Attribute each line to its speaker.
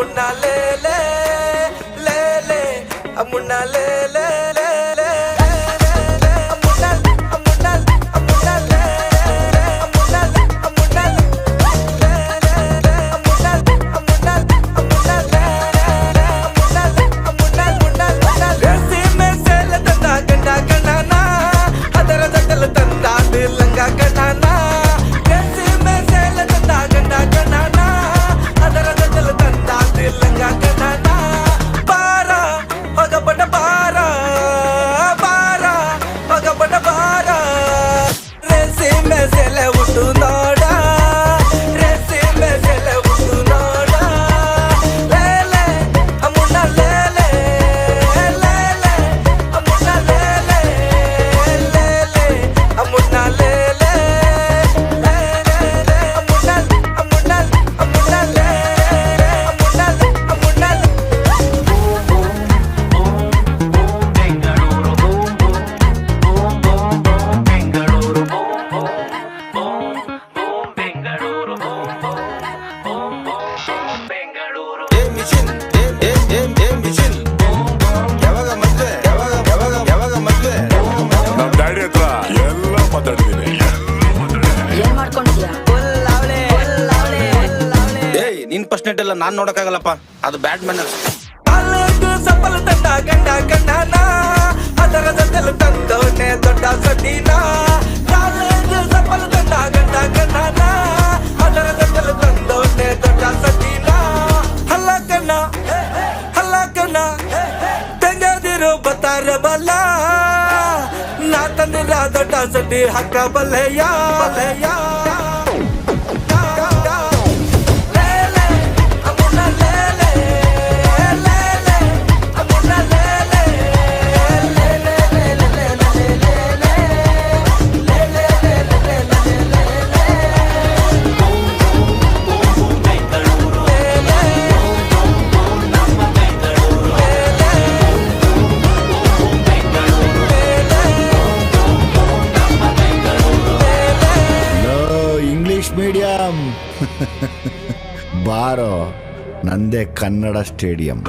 Speaker 1: ಅಮ್ಮುನ್ನ ಲೇ ಲೇ ಲೇ ಲೇ ಅಮ್ಮುನ್ನ ಲೇ ಲೇ ಲೇ ಲೇ
Speaker 2: ನಿನ್ ಫಸ್ಟ್ ನೈಟ್ ಎಲ್ಲ ನಾನ್ ನೋಡಕ್ಕಾಗಲ್ಲಪ್ಪ, ಅದು ಬ್ಯಾಡ್ ಮ್ಯಾನರ್ಸ್.
Speaker 1: ಸಫಲ ತಂಡ ಗಂಡ ಗಂಡನ ಅದರ ಜೊತೆಲು ತಂದವನೇ ದೊಡ್ಡ ಸತೀನ. ಸಫಲ ತಂಡ ಗಂಡ ಗಂಡನ ಅದರ ಜೊತೆಲು ತಂದವನೇ ದೊಡ್ಡ ಸತೀನ. ಹಲ್ಲ ಕಣ್ಣ ತೆಗೆದಿರು ಬತ್ತಾರ ಬಲ್ಲ, ನಾ ತಂದಿರ ದೊಡ್ಡ ಸತಿ ಹಕ್ಕ ಬಲ್ಲೆಯ ಬಲ್ಲೆಯ.
Speaker 3: ಮೀಡಿಯಂ ಬಾರೋ, ನಂದೇ ಕನ್ನಡ ಸ್ಟೇಡಿಯಂ.